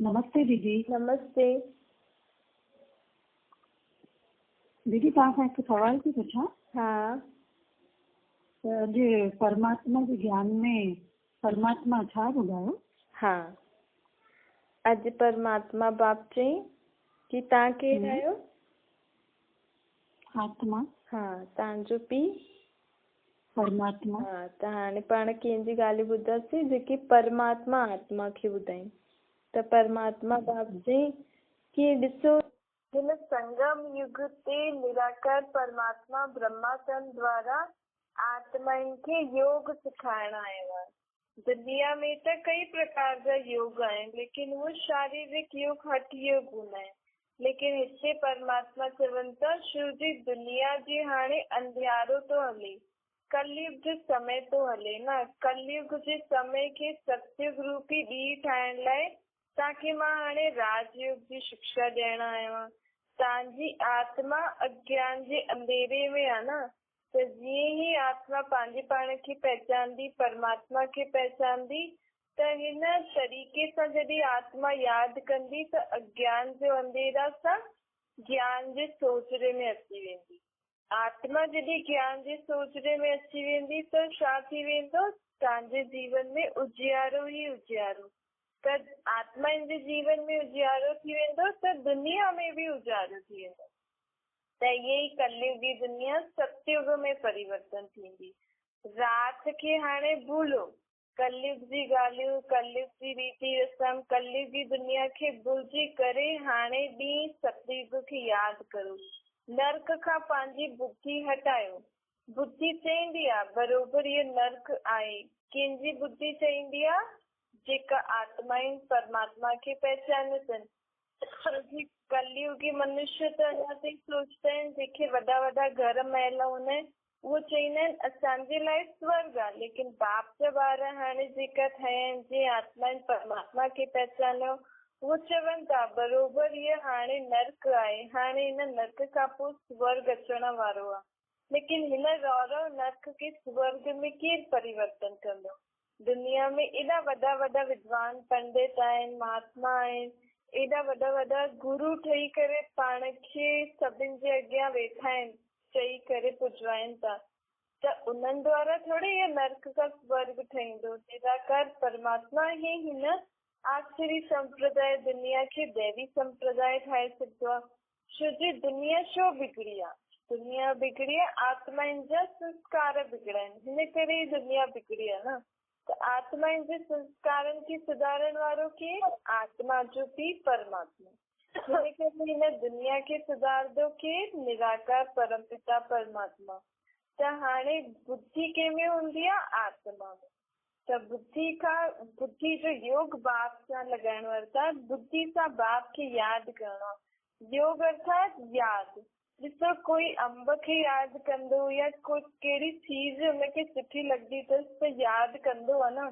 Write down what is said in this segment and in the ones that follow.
नमस्ते दीदी। नमस्ते दीदी तव्हां खां हिकु सवाल थी पुछां। हाँ त अॼु परमात्मा जे ज्ञान में परमात्मा छा ॿुधायो? हाँ अॼु परमात्मा बाप चई कि तव्हां केरु आहियो? आत्मा। हाँ तव्हांजो पीउ परमात्मा। हाँ त हाणे पाण कंहिंजी ॻाल्हियूं ॿुधंदासीं जेकी परमात्मा आत्मा खे ॿुधाईं। त परमात्मा बाप चई कि ॾिसो हिन संगम युग ते निराकार परमात्मा ब्रह्माचंद द्वारा आत्माउनि खे योग सिखाइण आयो आहे। दुनिया में त कई प्रकार जा योग आहिनि, लेकिन उहे शारीरिक योग हठ योग हूंदा आहिनि। लेकिन हिते परमात्मा चवनि था शिव जी दुनिया जी हाणे अंधियारो तो हले, कलयुग जो समय तो हले न। कलयुग जे समय खे सतयुग रूपी ॾींहुं ठाहिण लाइ तव्हांखे मां हाणे राजयोग जी शिक्षा ॾियण आयो आहियां। तव्हांजी आत्मा अज्ञान जे अंधेरे में आहे न, त जीअं ई आत्मा पंहिंजे पाण खे पहचानदी, परमात्मा खे पहचानदी, त हिन तरीक़े सां जॾहिं आत्मा यादि कंदी त अज्ञान जो अंधेरा सां ज्ञान जे सोचरे में अची वेंदी। आत्मा जॾहिं ज्ञान जे सोचरे में अची वेंदी त छा थी वेंदो? तव्हांजे जीवन में उजियारो ई उजियारो। त आत्मा जे जीवन में उजियारो थी वेंदो त दुनिया में बि उजियारो थी वेंदो। त इहे ई कलयुगी दुनिया सतयुग में परिवर्तन थींदी। राति खे हाणे भूलो, कलयुग जी ॻाल्हियूं, कलयुग जी रीति रस्म, कलयुगी दुनिया खे भुलिजी करे हाणे ॾींहुं सतयुग खे यादि करो। नर्क खां पंहिंजी बुद्धि हटायो। बुद्धि चईंदी आहे बरोबरि इहो नर्क आहे। कंहिंजी बुद्धि चईंदी आहे? जेका आत्माउनि परमात्मा खे पहचाने अथनि। कलयुगी मनुष्य त अञा ताईं सोचता आहिनि जेके वॾा वॾा घर महल हूंदा आहिनि उहो चईंदा आहिनि असांजे लाइ स्वर्ग आहे। लेकिन बाप जा ॿार हाणे जेका ठहिया आहिनि, जीअं आत्माउनि परमात्मा खे पहचानियो, उहो चवनि था बरोबरि इहो हाणे नर्क आहे। हाणे हिन नर्क खां पोइ स्वर्ग अचण वारो आहे। लेकिन हिन रौरव नर्क खे स्वर्ग में केरु परिवर्तन कंदो? दुनिया में एॾा वॾा वॾा विद्वान पंडित आहिनि, महात्मा आहिनि, एॾा वॾा वॾा गुरु ठही करे पाण खे सभिनि जे अॻियां वेठा आहिनि, चई करे पुॼाइनि था। त उन्हनि द्वारा थोरी इहो नर्क का स्वर्ग ठहींदो। निराकार परमात्मा ई हिन आखिरी संप्रदाय दुनिया खे दैवी संप्रदाय ठाहे सघंदो आहे। छो जी दुनिया छो बिगड़ी आहे? दुनिया बिगड़ी आहे आत्माउनि जा संस्कार बिगड़ा आहिनि, हिन करे ई दुनिया बिगड़ी आहे न। त आत्माउनि जे संस्कारनि खे सुधारण वारो केरु? आत्मा जो पीउ परमात्मा। हिन करे हिन दुनिया खे सुधारंदो केरु? निराकार परमपिता परमात्मा। त हाणे बुद्धि कंहिंमें हूंदी आहे? आत्मा में। त बुद्धि जो योग बाप सां लॻाइण अर्थात बुद्धि सां बाप खे यादि करणो। योग अर्थात यादि। ॾिसो कोई अंब खे यादि कंदो या कोई कहिड़ी चीज हुनखे सुठी लॻंदी अथसि त यादि कंदो आहे न,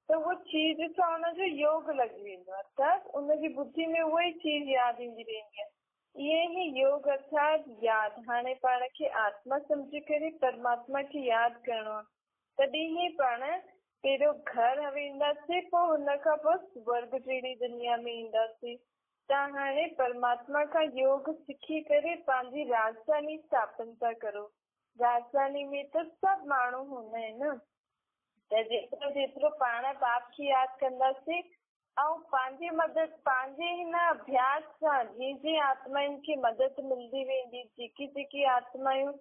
त उहो चीज सां हुनजो योग लॻी वेंदो आहे, अर्थात उनजी बुद्धि में उहा ई चीज यादि ईंदी रहंदी आहे। इहे ई योग अर्थात यादि। हाणे पाण खे आत्मा सम्झी करे परमात्मा खे यादि करणो आहे, तॾहिं ई पाण पहिरियों घर वेंदासीं, पोइ हुन खां पोइ स्वर्ग जहिड़ी दुनिया में ईंदासीं। तव्हां हाणे परमात्मा खां योग सिखी करे पंहिंजी राजधानी स्थापन था करो। राजधानी में त सभु माण्हू हूंदा आहिनि न, त जेतिरो जेतिरो पाण बाप खे यादि कंदासीं ऐं पंहिंजी मदद पंहिंजे हिन अभ्यास सां जीअं जीअं आत्माउनि खे मदद मिलंदी वेंदी, जेकी जेकी आत्मायूं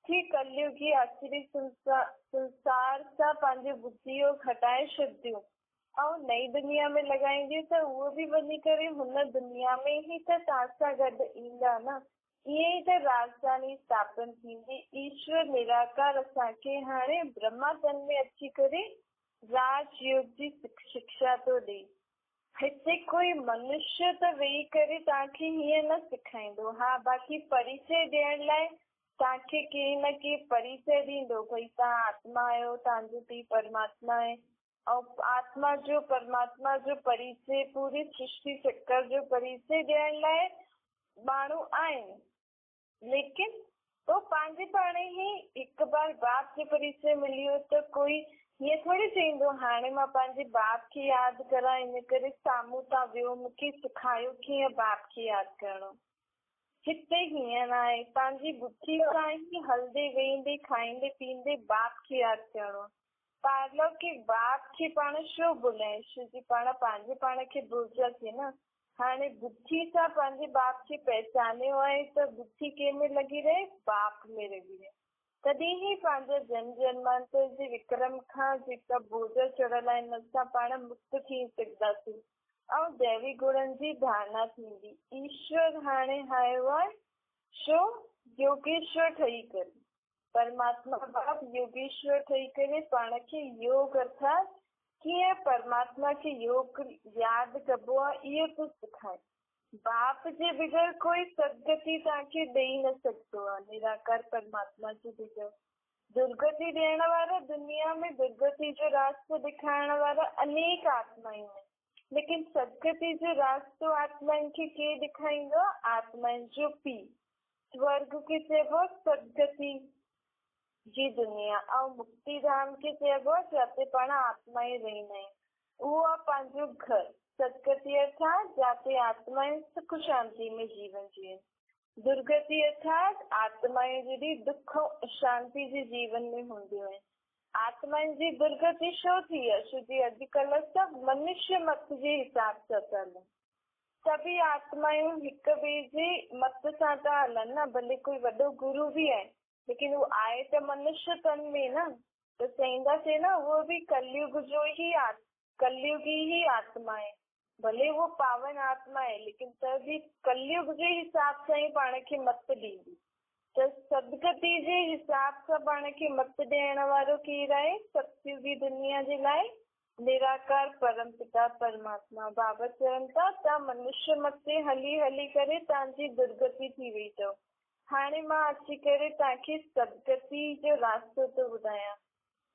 थी कलयुगी आखिरी संसार सां पंहिंजी बुद्धि योग हटाए छॾंदियूं ऐं नई दुनिया में लॻाईंदियूं, त उहो बि वञी करे हुन दुनिया में ई त तव्हां सां गॾु ईंदा न। ईअं ई त राजधानी स्थापन थींदी। ईश्वर निराकार असांखे हाणे ब्रह्माचंद में अची करे राजयोग जी शिक्षा थो ॾे। हिते कोई मनुष्य त वेही करे तव्हांखे हीअं न सेखारींदो। हा, बाक़ी परिचय ॾियण लाइ तव्हांखे केरु न केरु परिचय ॾींदो, भई तव्हां आत्मा आहियो, तव्हांजो पीउ परमात्मा आहे। ऐं आत्मा जो परमात्मा जो परिचय, पूरी सृष्टि चक्कर जो परिचय ॾियण लाइ माण्हू आहिनि, लेकिन तो पंहिंजे पाण ई हिकु बार बाप जो परिचय मिली वियो त कोई ये थोड़ी चईंदो हाणे मां पंहिंजे बाप खे यादि करा इन करे साम्हूं तां वियो मूंखे सेखारियो कीअं बाप खे यादि करणो। हिते हीअं न आहे, पंहिंजी बुद्धि सां ई हलंदे वेंदे खाईंदे पींदे बाप खे यादि करणो। पार्लर के बाप खे पाण छो भुलाए, छोजी पाण पंहिंजे पाण खे भुलिजासीं न। हाणे बुद्धि सां पंहिंजे बाप खे पहचानियो आहे त बुद्धि कंहिंमें लॻी रहे, बाप में लॻी रहे। तॾहिं ई पंहिंजा जन्म जन्मांतर जे विक्रम खां जेका बोझ चढ़ियल आहिनि असां पाण मुक्त थी सघंदासीं ऐं दैवी गुणनि जी धारणा थींदी। ईश्वर हाणे आयो आहे छो योगेश्वर ठही करे, परमात्मा बाप योगेश्वर ठही करे पाण खे योग अर्थात कीअं परमात्मा खे योग यादि कबो आहे इहो थो सेखारे। बाप जे बगैर कोई सदगति तव्हांखे ॾेई न सघंदो आहे, निराकार परमात्मा जे बगैर। दुर्गति ॾियण वारा दुनिया में दुर्गति जो रास्तो ॾेखारण वारा अनेक आत्मायूं आहिनि, लेकिन सदगति जो रास्तो आत्माउनि खे केरु ॾेखारींदो? आत्माउनि जो पीउ। स्वर्ग खे चइबो सदगति जी दुनिया ऐं मुक्ति धाम खे चइबो आहे जिते पाण आत्माएं रहंदा आहिनि, उहो आहे पंहिंजो घर। सदगति अर्थात जाते आत्माएं सुख शांति में जीवन जियनि। दुर्गति अर्थात आत्माएं जॾहिं दुख शांति जे जीवन में हूंदियूं आहिनि। आत्माउनि जी दुर्गति छो थी आहे? छोजी अॼुकल्ह सभु मनुष्य मत जे हिसाब सां था हलनि। सभी आत्मायूं हिक ॿिए जे मत सां था हलनि न। भले कोई वॾो गुरु बि आहे लेकिन वो आहे त मनुष्य तन में न, तो चईंदासीं न उहो बि कलयुग जो ही कलयुगी ही आत्मा है। भले वो पावन आत्मा है लेकिन त बि कलयुग जे हिसाब सां ई पाण खे मत ॾींदी। त सदगति जे हिसाब सां पाण खे मत ॾियण वारो केरु आहे? सतयुगी दुनिया जे लाइ निराकार परम पिता परमात्मा। बाबा चवनि था तव्हां मनुष्य मत ते हली हली करे तव्हांजी दुर्गति थी वई अथव। हाणे मां अची करे तव्हांखे सदगति जो रास्तो थो ॿुधायां।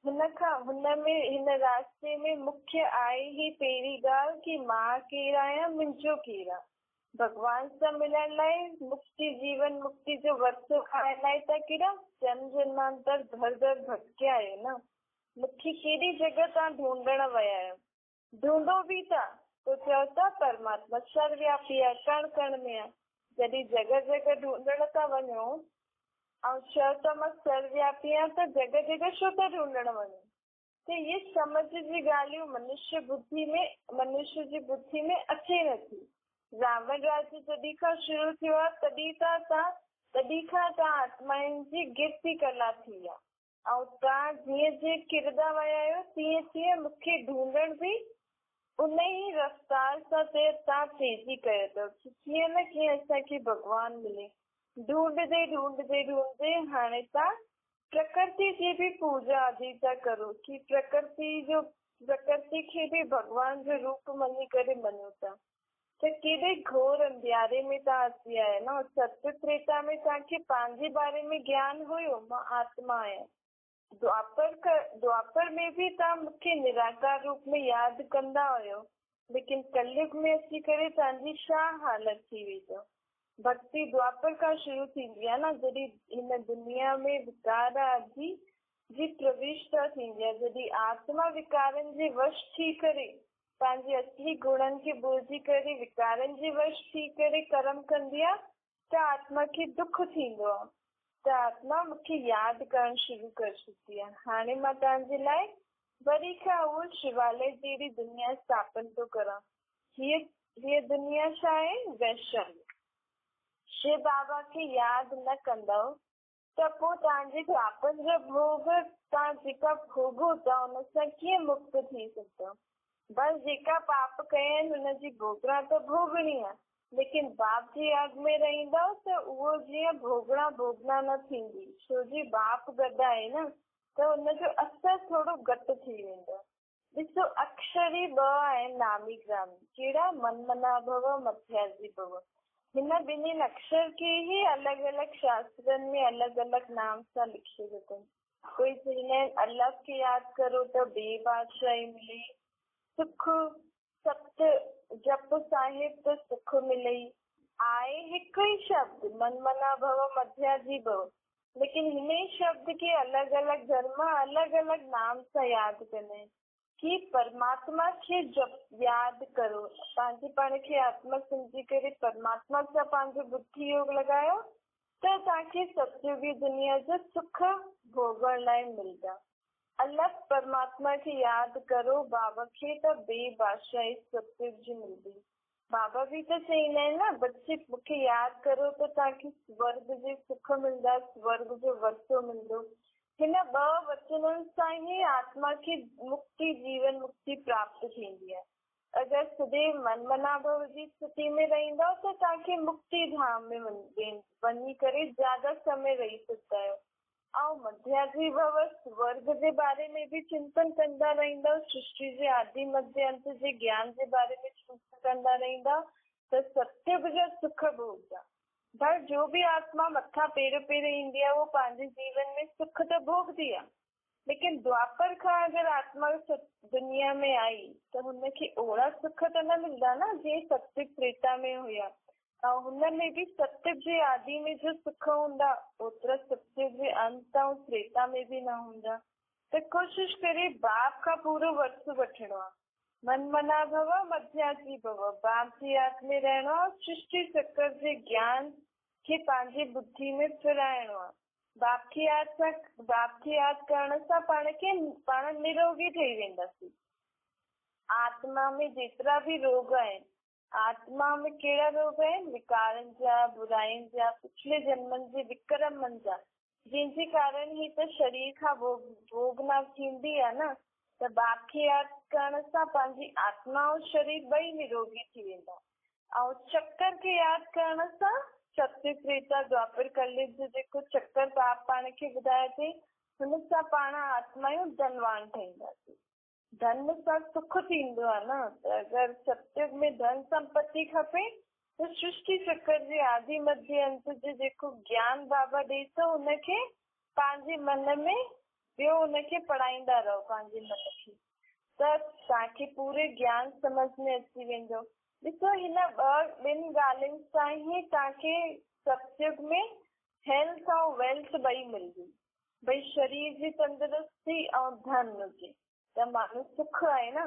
हिन रास्ते में मुख्य आहे ही पहिरीं ॻाल्हि कि मां केरु आहियां, मुंहिंजो केरु आहे। भगवान सां मिलण लाइ मुक्ति जीवन मुक्ति जो वरतो खाइण लाइ त केॾा जन्म जन्मांतर दर दर भटकिया आहियो न। मूंखे कहिड़ी जॻह तव्हां ढूंढण विया आहियो, ढूंढो बि था तो चओ था परमात्मा सर्वव्यापी आहे, कण कण में आहे। जॾहिं जॻह जॻह ढूंढण था वञो ऐं चओ त मां सर्वव्यापी आहियां त जॻह जॻह छो था ढूंढण वञो? त इहे समझ जी ॻाल्हियूं मनुष्य जी बुद्धि में अचे नथी। रावण राज्य जॾहिं खां शुरू थियो आहे तॾहिं खां तव्हां आत्माउनि जी गिरती कला थी आहे ऐं तव्हां जीअं जीअं किरंदा विया आहियो तीअं तीअं मूंखे ढूंढण बि उन ई रफ़्तार सां तव्हां तेज़ी कयो अथव। कीअं न कीअं असांखे भॻवानु मिले। ढूंढदे हाणे तव्हां प्रकृति जी बि पूजा आदि था करो कि प्रकृति खे बि भॻवान जो रूप मञी करे मञो था। त केॾे घोर अंधियारे में तव्हां अची आया न। सत्य त्रेता में तव्हांखे पंहिंजे बारे में ज्ञान हुयो, मां आत्मा आहियां। द्वापर में बि तव्हां मूंखे निराकार रूप में यादि कंदा हुयो, लेकिन कलयुग में अची करे तव्हांजी छा हालत थी वई अथव? भक्ति द्वापर खां शुरू थींदी आहे न, जॾहिं हिन दुनिया में विकार आदि जी प्रविष्टा थींदी आहे। जॾहिं आत्मा विकारनि जे वश थी करे पंहिंजे असली गुणनि खे भुलिजी करे विकारनि जे वश थी करे कर्म कंदी आहे त आत्मा खे दुख थींदो आहे। त आत्मा मूंखे यादि करणु शुरू करे छॾी आहे। हाणे मां तव्हांजे लाइ वरी खां उहो शिवालय जहिड़ी दुनिया स्थापन थो करां। हीअ दुनिया छा आहे? वैशाली। शिव बाबा खे यादि न कंदव त पोइ तव्हांजे पापनि जा भोग तव्हां जेका भोगो था हुन सां कीअं मुक्त थी सघंदव? बस जेका पाप कया आहिनि हुनजी भोगड़ा त भोगणी आहे, लेकिन बाप जी यादि में रहंदव त उहो जीअं भोगड़ा न थींदी। छोजी बाप गॾु आहे न त हुनजो असर थोरो घटि थी वेंदो। ॾिसो अक्षरी 2 आहिनि नामी ग्रामी, कहिड़ा? मन मना भव मध्याजी भव। हिन ॿिन्हिनि अक्षर खे ई अलॻि अलॻि शास्त्रनि में अलॻि अलॻि नाम सां लिखियो अथनि। कोई चवंदा आहिनि अल्लाह खे यादि करो त ॿिए बादशाही मिले, सुख सत जप साहिब त सुख मिले। आहे हिकु ई शब्द मन मना भव मध्याजी भव, लेकिन हिन शब्द के अलग अलग धर्म अलग अलग नाम सां यादि कंदा आहिनि कि परमात्मा खे जब यादि करो, पंहिंजे पाण खे आत्मा सम्झी करे परमात्मा सां पंहिंजो बुद्धि योग लॻायो त तव्हांखे सतयुगी दुनिया जो सुख भोगण लाइ मिलंदा। अलॻि परमात्मा खे यादि करो बाबा खे त बेबादशाही सतयुग जी मिलंदी। बाबा भी तो चईंदा आहिनि न, बच्चे मूंखे यादि करो त तव्हांखे स्वर्ग जे सुख मिलंदा, स्वर्ग जो वरसो मिलंदो। हिन 2 वचननि सां ई आत्मा खे मुक्ति, जीवन मुक्ति प्राप्त थींदी आहे। अगरि सदैव मनमना भव जी स्थिति में रहंदव त तव्हांखे मुक्ति धाम में वञी करे ज्यादा समय रही सघंदा आहियो। ऐं मध्याजी भव स्वर्ग जे बारे में भी चिंतन कंदा रहंदव, सृष्टि जे आदि मध्य अंत जे ज्ञान जे बारे में चिंतन कंदा रहंदा त सत्युग जो सुख भोगदा। पर जो भी आत्मा मथा पेर ईंदी आहे वो पंहिंजे जीवन में सुख त भोगदी आहे, लेकिन द्वापर खां अगरि आत्मा दुनिया में आई त हुनखे ओड़ा सुख त न मिलंदा न जीअं सत्युग त्रेता में हुया। ऐं हुनमें भी सत्युग जे आदि में जो सुख हूंदा ओतिरा सत्युग जे अंत ऐं त्रेता में भी न हूंदा। त कोशिश करे बाप खां पूरो वर्ष वठिणो आहे। मनमना भव मध्याजी भव, बाप जी यादि में रहणो आहे, सृष्टि चक्र जे ज्ञान खे पंहिंजी बुद्धि में फिराइणो आहे। बाप खे यादि करण सां पाण निरोगी ठही वेंदासीं। आत्मा में जेतिरा भी रोग आहिनि, आत्मा में कहिड़ा रोग आहिनि, विकारनि जा, बुराइनि जा, पिछले जन्मनि जे विक्रमनि जा, जंहिंजे कारण ही त शरीर खां भोगना थींदी आहे न। त बाप खे यादि करण सां पंहिंजी आत्मा ऐं शरीर ॿई निरोगी थी वेंदा। ऐं चक्कर खे यादि करण सां सत्युग त्रेता द्वापर कलयुग जो जेको चक्कर बाप पाण खे ॿुधाए थी, हुन सां पाण आत्मायूं धनवान ठहींदासीं। धन सां सुख थींदो आहे न। त अगरि सत्युग में धन संपत्ति खपे त सृष्टि चक्र जे आदि मध्य अंत जो जेको ज्ञान बाबा ॾे थो हुनखे पंहिंजे मन में ॿियो हुनखे पढ़ाईंदा रहो पंहिंजे मन खे, त तव्हांखे पूरे ज्ञान समझ में अची वेंदो। ॾिसो हिन 2 ॻाल्हियुनि सां ई तव्हांखे सत्युग में हेल्थ ऐं वेल्थ ॿई मिलंदी। भई शरीर जी तंदुरुस्ती ऐं धन हुजे त माण्हू सुख आहे न।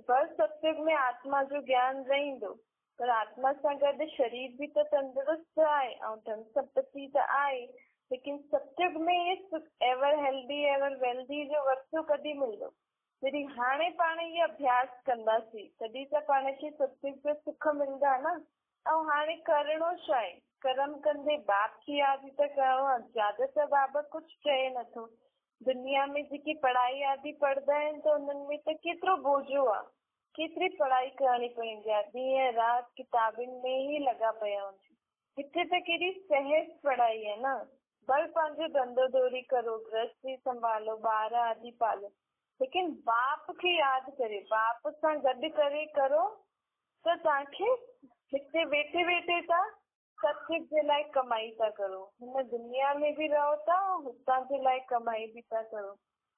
पर सत्युग में आत्मा जो ज्ञान रहंदो, पर आत्मा सां गॾु शरीर भी त तंदुरुस्त आहे ऐं धन संपत्ति त आहे, लेकिन सत्युग में एवर हेल्दी एवर वेल्दी जो वरसो कॾहिं मिलंदो? जॾहिं हाणे पाण इहो अभ्यास कंदासीं तॾहिं त पाण खे सत्युग जो सुख मिलंदा न। ऐं हाणे करणो छा आहे? कर्म कंदे बाप की यादि त करणो आहे। ज्यादा त बाबा कुझु चए नथो। दुनिया में जेकी पढ़ाई आदि पढ़ंदा आहिनि त उन्हनि में त केतिरो बोझो आहे, केतिरी पढ़ाई करणी पवंदी आहे, ॾींहं राति किताबुनि में ई लॻा पिया आहिनि। हिते त केॾी सहज पढ़ाई आहे न। बल पंहिंजो धंधो दौरी करो, गृहस्थी संभालो, ॿार आदि पालो, लेकिन बाप खे यादि करे बाप सां गॾु करे करो त तव्हांखे हिते वेठे वेठे तव्हां सत्युग जे लाइ कमाई था करो, हिन दुनिया में भी रहो था ऐं हुतां जे लाइ कमाई भी था करो।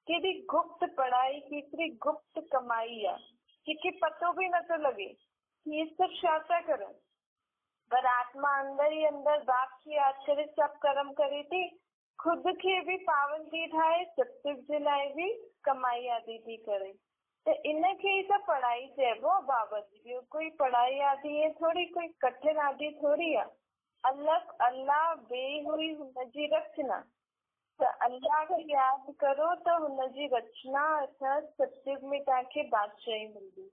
केॾी गुप्त पढ़ाई, केतिरी गुप्त कमाई आहे, कंहिंखे पतो भी नथो लॻे कि ये सभु छा था करनि। पर आत्मा अंदर ही अंदर बाप खे यादि करे सभु कर्म करे थी, खुद खे भी पावन थी ठाहे, सत्युग जे लाइ भी कमाई आदि थी करे। त इनखे ई त पढ़ाई चइबो आहे बाबा जी। ॿियो कोई पढ़ाई आदि है थोड़ी, कोई कठिन आदि थोड़ी आहे। अलॻि अल्लाह बे हुई हुनजी रचना। त अल्लाह खे यादि करो त हुनजी रचना अर्थात सत्युग में तव्हांखे बादशाही मिलंदी।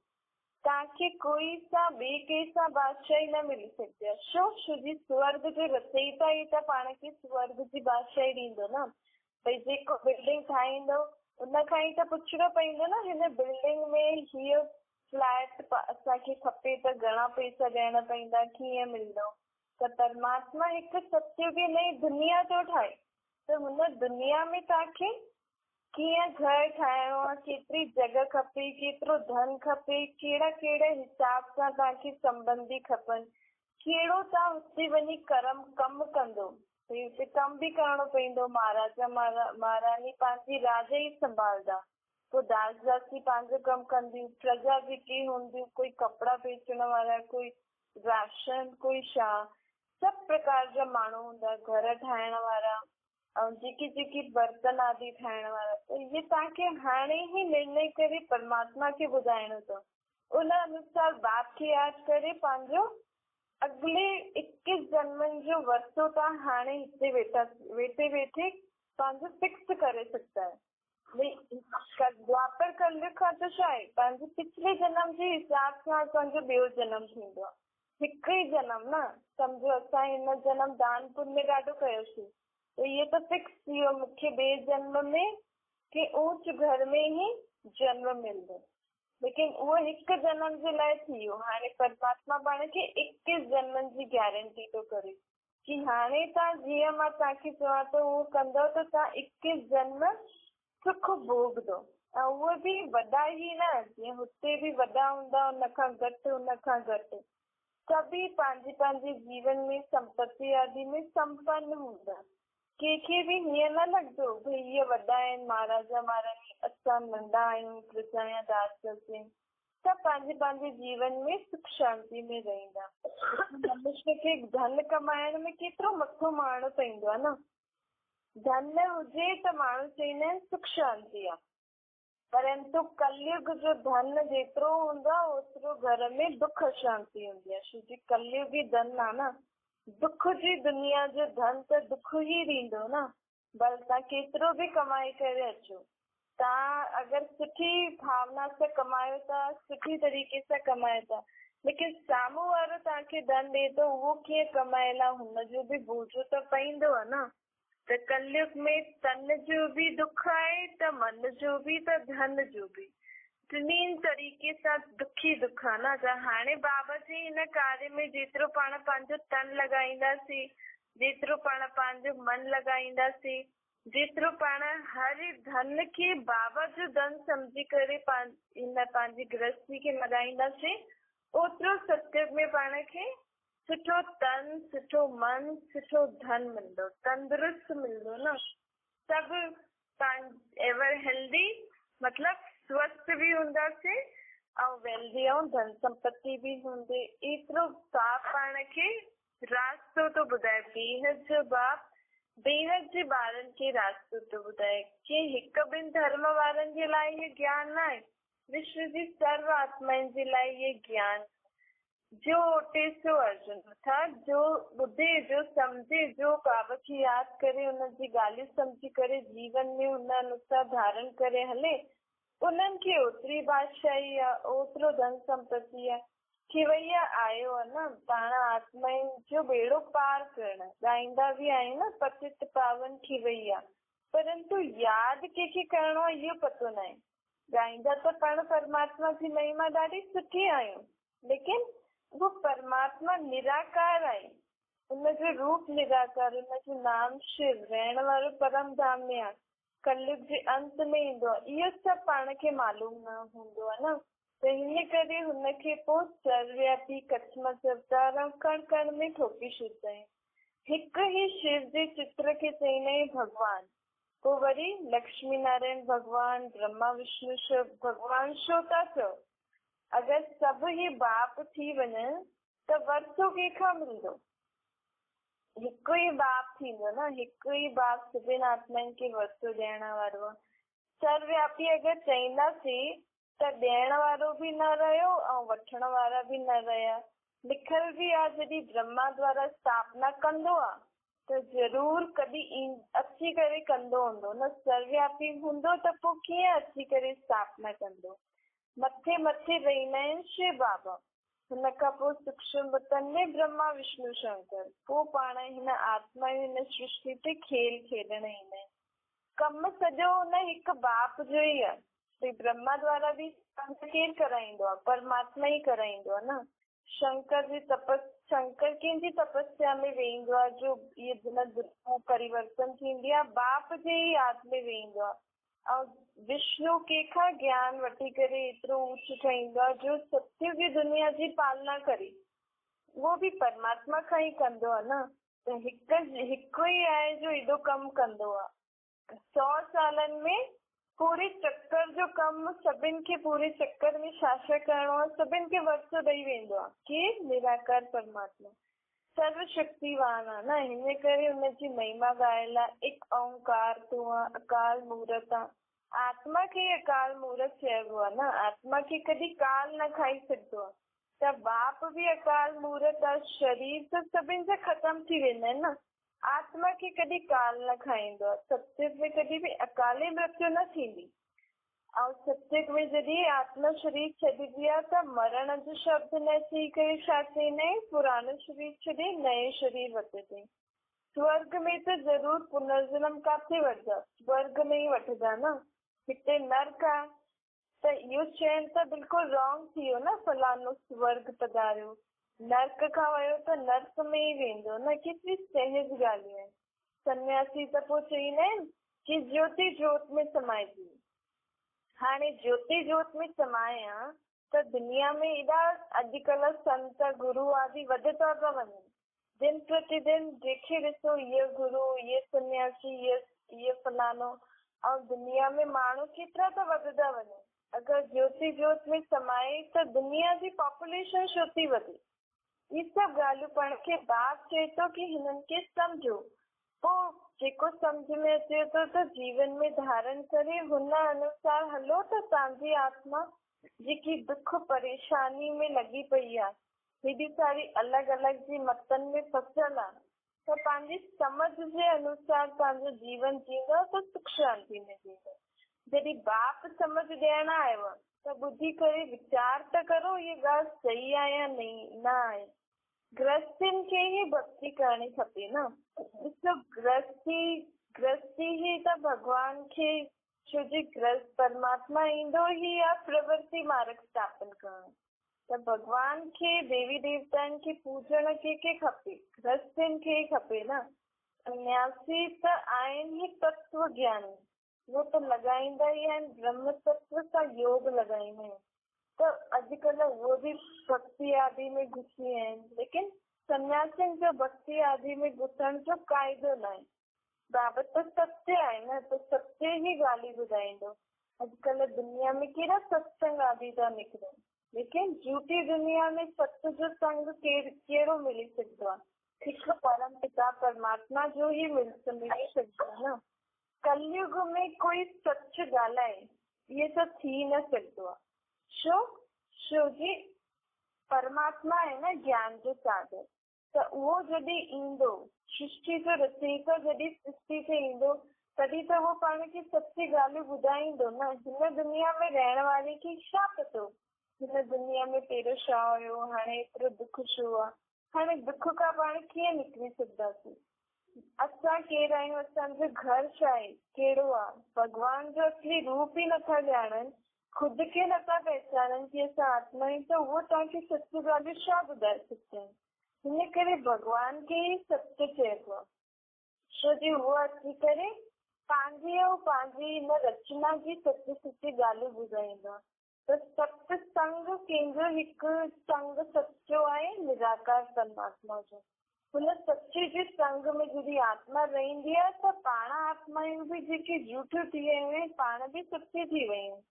तव्हांखे कोई सां ॿिए कंहिंसां बादशाही न मिली सघंदी आहे। छो जी स्वर्ग जो रचयिता ई त पाण खे स्वर्ग जी बादशाही ॾींदो न। भई जेको बिल्डिंग ठाहींदो उनखां ई त पुछिणो पवंदो न, हिन बिल्डिंग में हीअ फ्लैट असांखे खपे त घणा पैसा ॾियणा पवंदा, कीअं मिलंदो। त परमात्मा हिकु सत्युग नई दुनिया थो ठाहे, त हुन दुनिया में तव्हांखे कीअं घर ठाहिणो आहे, केतिरी जॻह खपे, केतिरो धन खपे, कहिड़ा कहिड़े हिसाब सां तव्हांखे संबंधी खपनि, कहिड़ो तव्हां हुते वञी कमु कंदो। हुते कमु भी करणो पवंदो। महाराजा महारानी पंहिंजी राज ई संभालंदा, पोइ दास दासी पंहिंजो कमु कंदियूं, प्रजा जेकी हूंदियूं, कोई कपिड़ा बेचण वारा, कोई राशन, कोई छा। सभु प्रकार जा माण्हू हूंदा, घर ठाहिण वारा ऐं जेकी जेकी बर्तन आदि ठाहिण वारा। त इहे तव्हांखे हाणे ई निर्णय करे परमात्मा खे ॿुधाइणो अथव। उन अनुसार बाप खे यादि करे पंहिंजो अॻिले 21 जन्मनि जो वरितो तव्हां हाणे हिते वेठे वेठे पंहिंजो फिक्स करे सघंदा आहियो। द्वापर कलयुग खां त छा आहे, पंहिंजे पिछले जन्म जे हिसाब सां असांजो ॿियो जनम थींदो आहे। हिकु ई जनम न, सम्झो असां हिन जनम दान पुण्य ॾाढो कयोसीं, त इहो त फिक्स थी वियो मूंखे ॿिए जन्म में के ऊच घर में ई जन्म मिलंदो। लेकिन उहो हिकु जनम जे लाइ थी वियो। हाणे परमात्मा पाण खे 21 जन्मनि जी गारंटी थो करे कि हाणे तव्हां जीअं मां तव्हांखे चवां थो उहो कंदव त तव्हां 21 जन्म सुख भोगदो। ऐं उहे बि वॾा ई न, जीअं हुते बि वॾा हूंदा उन खां घटि उन खां घटि, सभी पंहिंजे पंहिंजे जीवन में संपत्ति आदि में संपन्न हूंदा। कंहिंखे बि हीअं न लॻंदो भई इहे वॾा आहिनि, महाराजा महारानी, असां नंढा आहियूं, प्रजा या दास आहियूं। सभु पंहिंजे पंहिंजे जीवन में सुख शांति में रहंदा। मनुष्य खे धन कमाइण में केतिरो मथो मारणो पवंदो आहे न। धन हुजे त माण्हू चवंदा आहिनि सुख शांति आहे, परंतु कलयुग जो धन जेतिरो हूंदो आहे ओतिरो घर में दुख शांति हूंदी आहे। छो जी कलयुगी धन आहे न, दुख जी दुनिया जो धन त दुख ई ॾींदो न। भले तव्हां केतिरो बि कमाए करे अचो, तव्हां अगरि सुठी भावना सां कमायो था, सुठी तरीक़े सां कमायो था, लेकिन साम्हूं वारो तव्हांखे धन ॾे थो, उहो कीअं कमाएला, हुनजो बि बोझो त पवंदो आहे न। त कलयुग में तन जो बि दुख आहे त मन जो बि त धन जो बि, टिनी तरीक़े सां दुखी दुख आहे न। त हाणे बाबा जी हिन कार्य में जेतिरो पाण पंहिंजो तन लॻाईंदासीं, जेतिरो पाण पंहिंजो मन लॻाईंदासीं, जेतिरो पाण हर धन खे बाबा जो धन सम्झी करे हिन पंहिंजी गृहस्थी खे लॻाईंदासीं, ओतिरो सत्संग में पाण खे सुठो तन, सुठो मन, सुठो धन मिलंदो, तंदुरुस्त मिलंदो न। सभु एवर हेल्दी मतलब स्वस्थ भी हूंदासीं ऐं वेल्दी ऐं धन संपत्ति भी हूंदी। एतिरो बाप पाण खे रास्तो थो ॿुधाए, बेहद जो बाप बेहद जे ॿारनि खे रास्तो थो ॿुधाए कि हिकु ॿिनि धर्म वारनि जे लाइ इहो ज्ञान न आहे, विश्व जी सर्व आत्माउनि जे लाइ इहे ज्ञान। जो ओटे सो अर्जुन, अर्थात जो ॿुधे, जो सम्झे, जो बाबा खे यादि करे, उनजी ॻाल्हियूं सम्झी करे जीवन में हुन अनुसार धारण करे हले, उन्हनि खे ओतिरी बादशाही आहे, ओतिरो धन संपत्ति आहे। खिवैया आयो आहे न पाण आत्माउनि जो बेड़ो पार करण। ॻाईंदा बि आहियूं न, पतित पावन खिवैया, परंतु यादि कंहिंखे करणो आहे इहो पतो न आहे। ॻाईंदा त पाण परमात्मा जी महिमा ॾाढी सुठी आहियूं, लेकिन वो परमात्मा निराकार आहे, उनजो रूप निराकार, उनजो नाम शिव, रहण वारो परम धाम में आहे, कलयुग जे अंत में ईंदो आहे। इहो सभु पाण खे मालूम न हूंदो आहे न। त हिन करे हुनखे पोइ सर्वव्यापी कच्छ अवतार कण कण में ठोके छॾींदा आहिनि। हिकु ई शिव जे चित्र खे चईंदा आहिनि भॻवान, पोइ वरी लक्ष्मी नारायण भॻवान, ब्रह्मा विष्णु शिव भॻवान छो था चओ? अगरि सभु ई बाप थी वञनि त वरितो कंहिंखां मिलंदो? हिकु ई बाप थींदो न, हिकु ई बाप सभिनि आत्माउनि खे वरितो ॾियण वारो आहे। सर्वव्यापी अगरि चईंदासीं त ॾियण वारो बि न रहियो ऐं वठण वारा बि न रहिया। लिखियल बि आहे जॾहिं ब्रह्मा द्वारा स्थापना कंदो आहे त ज़रूर कॾहिं अची करे कंदो हूंदो न। सर्वव्यापी हूंदो त पोइ कीअं अची करे स्थापना कंदो? मथे मथे रहंदा आहिनि शिव बाबा, हुन खां पोइ सूक्ष्म बतन में ब्रह्मा विष्णु शंकर, पोइ पाण हिन आत्मा हिन सृष्टि ते खेल खेॾण ईंदा आहिनि। कमु सॼो हुन हिकु बाप जो ई आहे। ब्रह्मा द्वारा बि केरु कराईंदो आहे? परमात्मा ई कराईंदो आहे न। शंकर कंहिंजी तपस्या में वेहींदो आहे, जो इहे दिन परिवर्तन थींदी आहे, बाप जे ई यादि में वेहींदो आहे। ऐं विष्णु कंहिंखां ज्ञान वठी करे एतिरो ऊच ठहींदो आहे जो सत्य जी दुनिया जी पालना करे, उहो बि परमात्मा खां ई कंदो आहे न। त हिकु ई आहे जो एॾो कमु कंदो आहे। 100 सालनि में पूरे चक्कर जो कमु सभिनि खे पूरे चक्कर में छा करिणो आहे, सभिनि खे वरितो ॾेई वेंदो आहे। केरु? निराकार परमात्मा। सर्वशक्तिवान आहे न, हिन करे हुनजी महिमा ॻायल आहे। एक ओंकार तूं आहे, अकाल मूरत आहे। आत्मा खे अकाल मूरत चइबो आहे न, आत्मा खे कॾहिं काल न खाई सघंदो आहे। त बाप बि अकाल मूरत आहे, शरीर त सभिनि जा ख़तम थी वेंदा आहिनि न, आत्मा खे कॾहिं काल न खाईंदो आहे। सत्युग में कॾहिं बि अकाले मृत्यु न थींदी। ऐं सत्युग में जॾहिं आत्मा शरीर छॾिबी आहे त मरण जो शब्द न थी करे छा चईंदा आहिनि, पुरानो शरीर छॾे नयो शरीर वठिजे। स्वर्ग में त ज़रूर पुनर्जन्म काथे वठदा, स्वर्ग में ई वठदा न, हिते नर्क आहे। त इहो चयन त बिल्कुलु रॉन्ग थी वियो न, फलानो स्वर्ग पधारियो, नर्क खां वियो त नर्क में ई वेंदो न, केतिरी सहज ॻाल्हियूं आहिनि। सन्यासी त पोइ चईंदा आहिनि कि ज्योति जोत में समाइजी। हाणे ज्योति जोत में समाया त दुनिया में एॾा अॼुकल्ह संत गुरु आदि वधता था वञनि, दिन प्रतिदिन जेके ॾिसो ये गुरु, ये सन्यासी, ये फलानो, और दुनिया में माण्हू केतिरा था वधदा वञनि। अगरि ज्योति जोत में समाए त दुनिया जी पॉपुलेशन छो थी वधे? ये सभु ॻाल्हियूं पाण खे बाप चए थो कि हिननि खे सम्झो। पोइ जेको सम्झ में अचे थो त जीवन में धारण करे हुन अनुसार हलो त तव्हांजी आत्मा जेकी दुख परेशानी में लॻी पई आहे, हेॾी सारी अलॻि अलॻि जी मतनि में फसियल आहे, त पंहिंजी समझ जे अनुसार तव्हांजो जीवन जींदो त सुख शांति में जींदो। जॾहिं बाप समझ ॾियण आयो त ॿुधी करे वीचार त करो ये ॻाल्हि सही आहे या न आहे। गृहस्थीनि खे ई भक्ति करणी खपे न। ॾिसो गृहस्थी ही त भॻवान खे, छो जी गृहस्थ परमात्मा ईंदो ही आहे प्रवृत्ति मार्ग स्थापन करणु। त भॻवान खे, देवी देवताउनि खे पूजण के खपे, गृहस्थीनि खे खपे न। सन्यासी त आहिनि ई तत्व ज्ञानी, वो त लॻाईंदा ई आहिनि ब्रह्म तत्व सां योग लॻाईंदा आहिनि। त अॼुकल्ह वो बि भक्ति आदि में घुसी आहिनि, लेकिन सन्यासियुनि जो भक्ति आदि में घुसण जो क़ाइदो न आहे। बाबा त सत्य आहे न, त सत्य ही ॻाल्हि ॿुधाईंदो। अॼुकल्ह दुनिया में केॾा सत्संग आदि था निकिरनि, लेकिन झूठी दुनिया में सत्य जो संग कहिड़ो मिली सघंदो आहे? हिकु परम पिता परमात्मा जो ही मिली सघंदो आहे न। कलयुग में कोई सच ॻाल्हाए इहे त थी न सघंदो आहे। छो जी परमात्मा आहे न ज्ञान जो सागर, त उहो जॾहिं ईंदो सृष्टि जो रचयिता, जॾहिं सृष्टि ते ईंदो तॾहिं त उहो पाण खे सची ॻाल्हियूं ॿुधाईंदो न। हिन दुनिया में रहण वारे खे छा पतो हिन दुनिया में पहिरियों छा हुयो, हाणे एतिरो दुख छो आहे? हाणे दुख खां पाण कीअं निकिरी सघंदासीं? असां केरु आहियूं, असांजो घर छा आहे, कहिड़ो आहे? भॻवान जो असली रूप ई नथा ॼाणनि, खुदि खे नथा पहचाननि कि असां आत्मा आहियूं, त उहो तव्हांखे सची ॻाल्हियूं छा ॿुधाए सघंदा आहिनि? हिन करे भॻवान खे ई सत्य चइबो आहे, छो जी उहो अची करे पंहिंजी हिन रचना जी सची ॻाल्हियूं ॿुधाईंदो आहे। त सत्संग कंहिंजो हिकु संग सचो आहे, निराकार परमात्मा जो। हुन सच्चे जे संग में जॾहिं आत्मा रहंदी आहे त पाण आत्मायूं बि जेके झूठियूं थी वियूं आहिनि, पाण बि सची थी वियूं आहिनि।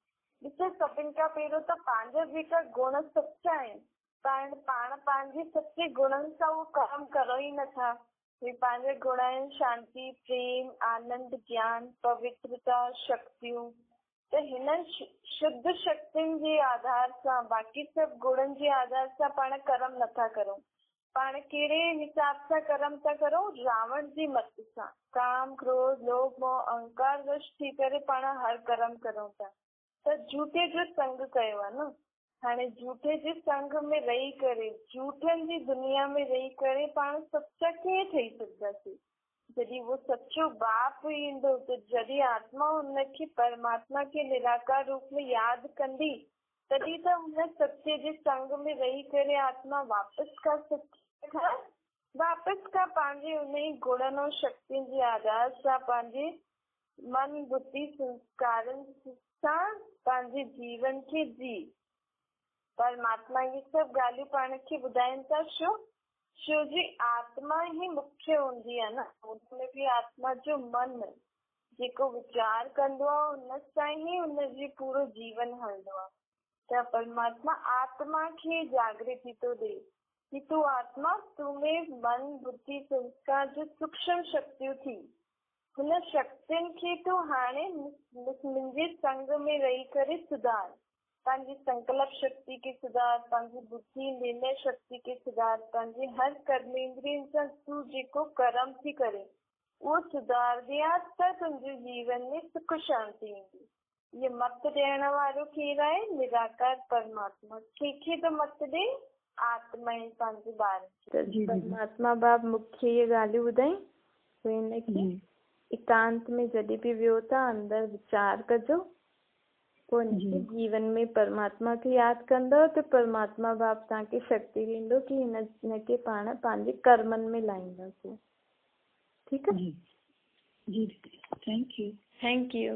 ॾिसो, सभिनि खां पहिरियों त पंहिंजा जेका गुण सचा आहिनि, पाण पंहिंजे सचे गुणनि सां उहो कम करो ई नथा। पंहिंजे गुण आहिनि शांति, प्रेम, आनंद, ज्ञान, पवित्रता, शक्तियूं। त हिननि शुद्ध शक्तियुनि जे आधार सां, बाक़ी सभु गुणनि जे आधार सां पाण कर्म नथा करूं। पाण कहिड़े हिसाब सां कर्म था करूं? रावण जी मत सां, काम, क्रोध, लोभ, मोह, अहंकार वश थी करे पाण हर कर्म करूं था। त झूठे जो संग कयो आहे न। हाणे झूठे जे संग में रही करे, झूठनि जी दुनिया में रही करे पाण सचा कीअं ठही सघंदासीं? जॾहिं वो सचो बाप ईंदो, त जॾहिं आत्मा हुनखे परमात्मा के निराकार रूप में यादि कंदी, तॾहिं त हुन सचे जे संग में रही करे आत्मा वापसि खां पंहिंजे उन ई गुणनि ऐं शक्तियुनि जे आधार सां पंहिंजे मन, बुद्धि, संस्कारनि सां पंहिंजे जीवन खे जी। परमात्मा ये सभु ॻाल्हियूं पाण खे ॿुधाइनि था। छो जी आत्मा ई मुख्य हूंदी आहे न, हुनमें बि आत्मा जो मन जेको वीचार कंदो आहे, हुन सां ई हुनजी पूरो जीवन हलंदो आहे। त परमात्मा आत्मा खे जागृति थो ॾे कि तू आत्मा तुम्हें मन बुद्धि संस्कार जो सूक्ष्म शक्तियूं थी हुन शक्तियुनि खे तू हाणे मुंहिंजे संग में रही करे सुधार। पंहिंजी संकल्प शक्ति के सुधार, पंहिंजी बुद्धि निर्णय शक्ति के सुधार, पंहिंजे हर कर्मेंद्रियनि सां तू जेको कर्म थी करे वो सुधार दिया त तुंहिंजे जीवन में सुख शांति ईंदी। ये मत ॾियण वारो केरु आहे? निराकार परमात्मा। कंहिंखे त मत ॾे? आत्मा आहिनि पंहिंजे ॿारनि। परमात्मा बाप मूंखे ये ॻाल्हियूं ॿुधाई तो हिनखे एकांत में जॾहिं बि वियो था अंदर विचार कजो, पोइ हिनखे जीवन में परमात्मा खे यादि कंदव त परमात्मा बाप तव्हांखे शक्ति ॾींदो कि हिनखे पाण पंहिंजे कर्मनि में लाहींदासीं। ठीकु आहे? जी, थैंक यू। Thank U.